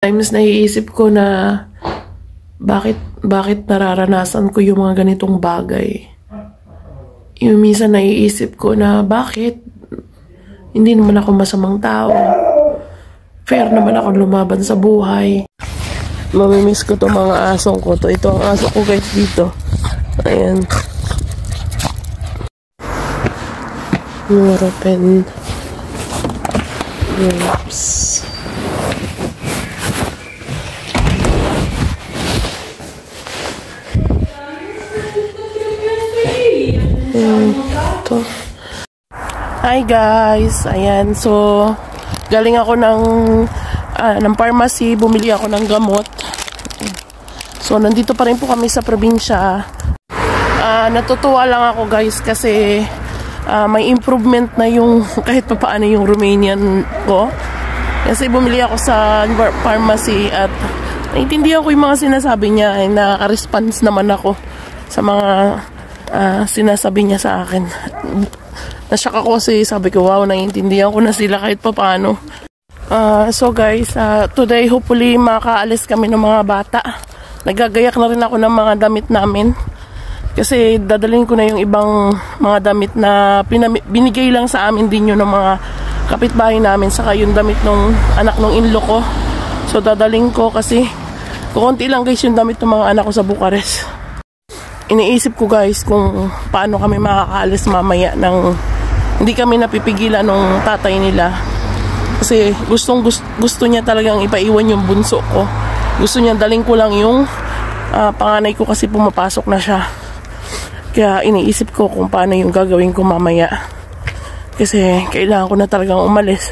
Times naiisip ko na bakit nararanasan ko yung mga ganitong bagay. Yung minsan naiisip ko na bakit hindi naman ako masamang tao. Fair naman ako lumaban sa buhay. Mamimiss ko to mga asong ko to. Ito ang aso ko guys dito. Ayan. European grapes. Ito. Hi guys, ayan, so galing ako ng pharmacy, bumili ako ng gamot. So nandito pa rin po kami sa probinsya. Natutuwa lang ako guys kasi may improvement na yung kahit pa paano yung Romanian ko. Kasi bumili ako sa pharmacy at naintindihan ko yung mga sinasabi niya, ay nakaka-response naman ako sa mga sinasabi niya sa akin. Nashock ako kasi sabi ko, wow, naiintindihan ko na sila kahit pa paano. So guys, today hopefully makaalis kami ng mga bata. Nagagayak na rin ako ng mga damit namin. Kasi dadalhin ko na yung ibang mga damit na binigay lang sa amin din yun ng mga kapitbahay namin. Saka yung damit ng anak ng inlo ko. So dadalhin ko kasi kukunti lang guys yung damit ng mga anak ko sa Bucharest. Iniisip ko guys kung paano kami makakaalis mamaya nang hindi kami napipigilan ng tatay nila. Kasi gusto niya talagang ipaiwan yung bunso ko. Gusto niya daling ko lang yung panganay ko kasi pumapasok na siya. Kaya iniisip ko kung paano yung gagawin ko mamaya. Kasi kailangan ko na talagang umalis.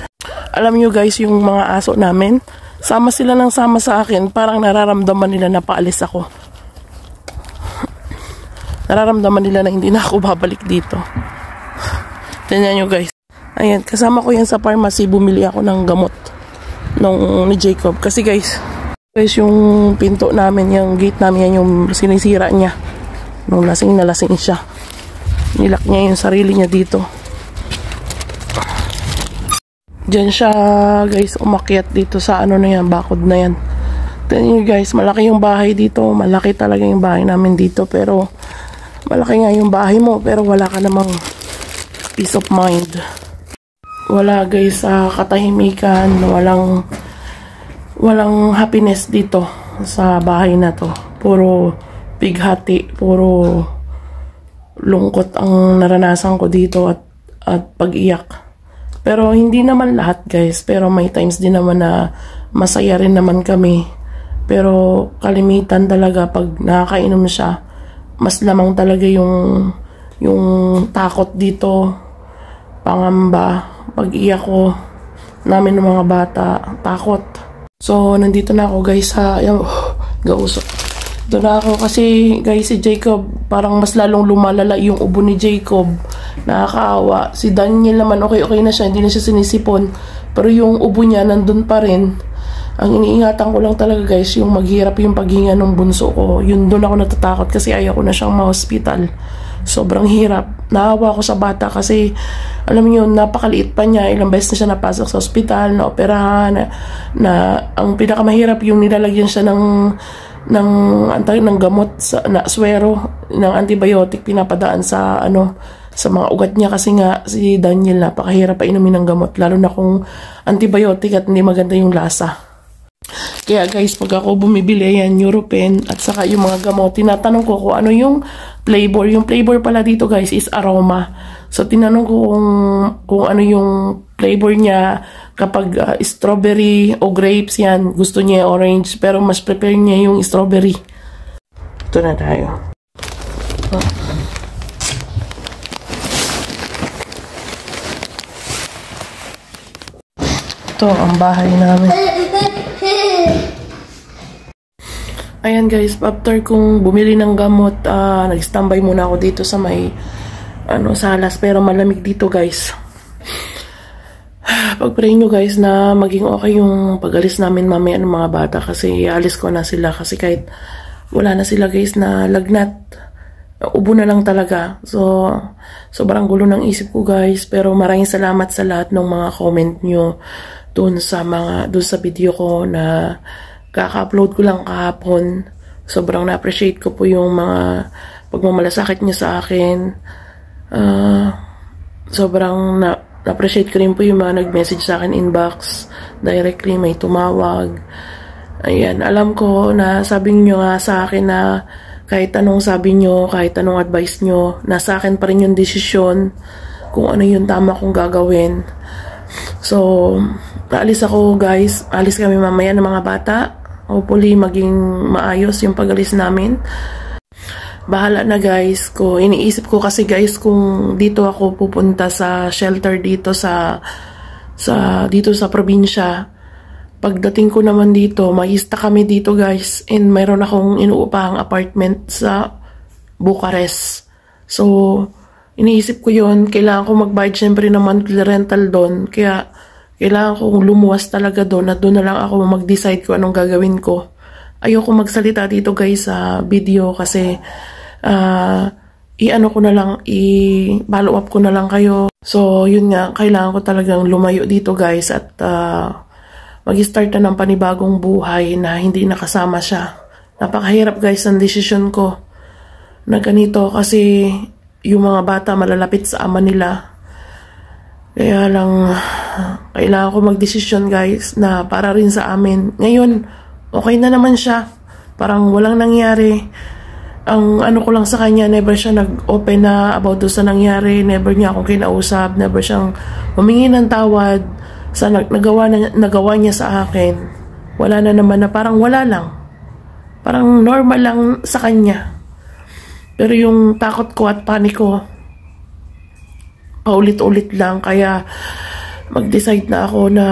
Alam niyo guys, yung mga aso namin, sama sila ng sama sa akin. Parang nararamdaman nila na paalis ako. Nararamdaman nila na hindi na ako babalik dito. Tingnan nyo guys. Ayan, kasama ko yan sa pharmacy. Bumili ako ng gamot ni Jacob. Kasi guys, yung pinto namin, yung gate namin, yan yung sinisira niya. Nung lasing na lasing siya. Nilak niya yung sarili niya dito. Diyan siya guys, umakyat dito sa ano na yan, bakod na yan. Tingnan nyo guys, malaki yung bahay dito. Malaki talaga yung bahay namin dito. Pero malaki nga yung bahay mo, pero wala ka namang peace of mind. Wala guys, katahimikan, walang happiness dito sa bahay na to. Puro bighati, puro lungkot ang naranasan ko dito at pag-iyak. Pero hindi naman lahat guys, pero may times din naman na masaya rin naman kami. Pero kalimitan talaga pag nakakainom siya, mas lamang talaga yung takot dito, pangamba, pag-iyak ko namin ng mga bata, takot. So nandito na ako guys sa gausok. Ito na ako kasi guys, si Jacob parang mas lalong lumalala yung ubo ni Jacob. Nakakaawa. Si Daniel naman okay na siya, hindi na siya sinisipon, pero yung ubo niya nandun pa rin. Ang iniingatan ko lang talaga guys, yung maghirap yung paghinga ng bunso ko. Yun doon ako natatakot kasi ayaw ko na siyang ma-hospital. Sobrang hirap. Naawa ako sa bata kasi alam niyo, napakaliit pa niya. Ilang beses na siya napasok sa hospital, na-operahan, na ang pinakamahirap yung nilalagyan siya ng gamot na swero, ng antibiotic pinapadaan sa sa mga ugat niya kasi nga si Daniel napakahirap pa inumin ng gamot, lalo na kung antibiotic at hindi maganda yung lasa. Kaya guys, pag ako bumibili yan, European at saka yung mga gamot, tinatanong ko kung ano yung flavor. Yung flavor pala dito guys is aroma. So tinanong ko kung ano yung flavor niya. Kapag strawberry o grapes yan, gusto niya orange, pero mas prepare niya yung strawberry. Ito na tayo. Ito ang bahay namin. Ayan guys, after kong bumili ng gamot, nag-standby muna ako dito sa may salas, pero malamig dito guys. Pag-pray nyo guys na maging okay yung pag-alis namin mamaya ng mga bata kasi alis ko na sila kasi kahit wala na sila guys na lagnat, ubo na lang talaga. So sobrang gulo ng isip ko guys, pero maraming salamat sa lahat ng mga comment nyo dun sa video ko na kaka-upload ko lang kahapon. Sobrang na-appreciate ko po yung mga pagmamalasakit niya sa akin. Sobrang na-appreciate ko rin po yung mga nag-message sa akin inbox. Directly may tumawag. Ayan, alam ko na sabi niyo nga sa akin na kahit anong sabi niyo, kahit anong advice niyo, nasa akin pa rin yung desisyon kung ano yung tama kong gagawin. So, aalis ako guys. Alis kami mamaya ng mga bata. Hopefully, maging maayos yung pag-alis namin. Bahala na guys. Iniisip ko kasi guys kung dito ako pupunta sa shelter dito sa probinsya. Pagdating ko naman dito, maista kami dito guys. And mayroon akong inuupahang apartment sa Bucharest. So, iniisip ko yun. Kailangan ko magbayad syempre ng monthly rental doon. Kaya, kailangan kong lumuwas talaga doon at doon na lang ako mag-decide kung anong gagawin ko. Ayoko magsalita dito guys sa video kasi i-ano ko na lang, i-follow up ko na lang kayo. So, yun nga, kailangan ko talagang lumayo dito guys at mag-start na ng panibagong buhay na hindi nakasama siya. Napakahirap guys ang desisyon ko na ganito kasi yung mga bata malalapit sa ama nila. Kaya lang, kailangan ko mag-desisyon guys na para rin sa amin. Ngayon, okay na naman siya. Parang walang nangyari. Ang ano ko lang sa kanya, never siya nag-open na about doon sa nangyari. Never niya akong kinausap. Never siyang humingi ng tawad sa nagawa niya sa akin. Wala na naman na parang wala lang. Parang normal lang sa kanya. Pero yung takot ko at paniko, paulit-ulit lang. Kaya mag-decide na ako na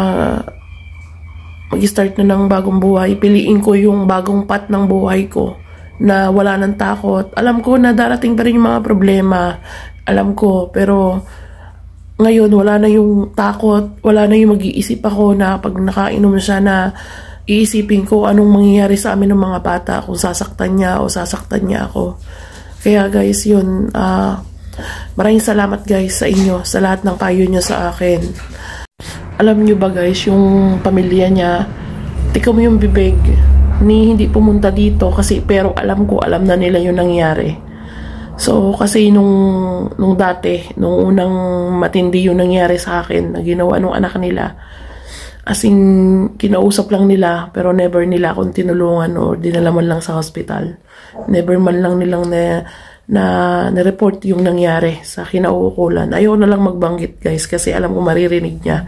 mag-start na ng bagong buhay. Piliin ko yung bagong path ng buhay ko na wala ng takot. Alam ko na darating pa rin yung mga problema. Alam ko, pero ngayon wala na yung takot. Wala na yung mag-iisip ako na pag nakainom siya na iisipin ko anong mangyayari sa amin ng mga bata, kung sasaktan niya o sasaktan niya ako. Kaya guys, yun, maraming salamat guys sa inyo, sa lahat ng payo niyo sa akin. Alam niyo ba guys, yung pamilya niya, tikom yung bibig, hindi pumunta dito kasi pero alam na nila yung nangyari. So, kasi nung dati, nung unang matindi yung nangyari sa akin, na ginawa nung anak nila, as in, kinausap lang nila, pero never nila akong tinulungan o dinala man lang sa hospital. Never man lang nilang na-report yung nangyari sa kinauukulan. Ayaw na lang magbanggit guys, kasi alam ko maririnig niya.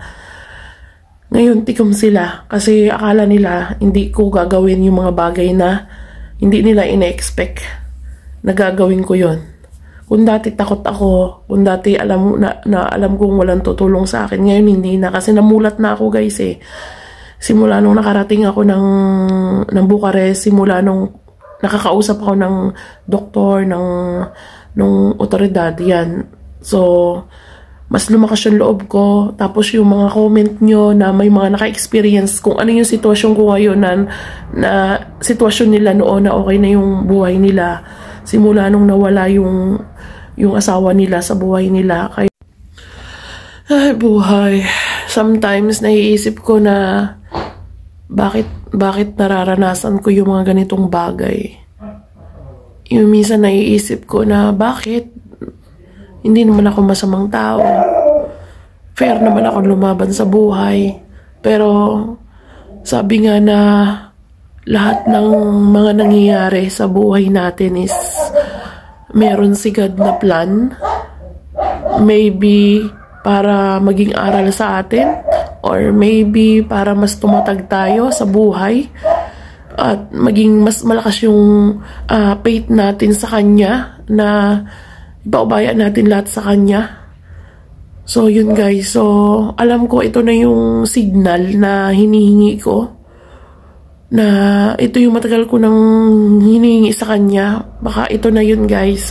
Ngayon, tikom sila, kasi akala nila, hindi ko gagawin yung mga bagay na hindi nila ina-expect. Nagagawin ko yon. Kung dati takot ako, kung dati alam kong walang tutulong sa akin, ngayon hindi na kasi namulat na ako guys eh. Simula nung nakarating ako ng Bucharest, simula nung nakakausap ako ng doktor, ng otoridad, yan. So, mas lumakas yung loob ko. Tapos yung mga comment nyo na may mga naka-experience kung ano yung sitwasyon ko ngayon na sitwasyon nila noon na okay na yung buhay nila. Simula nung nawala yung asawa nila sa buhay nila. Kaya, ay buhay. Sometimes naiisip ko na bakit nararanasan ko yung mga ganitong bagay. Yung minsan naiisip ko na bakit hindi naman ako masamang tao. Fair naman ako lumaban sa buhay. Pero sabi nga na lahat ng mga nangyayari sa buhay natin is meron si God na plan. Maybe para maging aral sa atin, or maybe para mas tumatag tayo sa buhay at maging mas malakas yung faith natin sa Kanya, na ipaubaya natin lahat sa Kanya. So yun guys, so alam ko ito na yung signal na hinihingi ko, na ito yung matagal ko nang hinihingi sa Kanya. Baka ito na yun guys.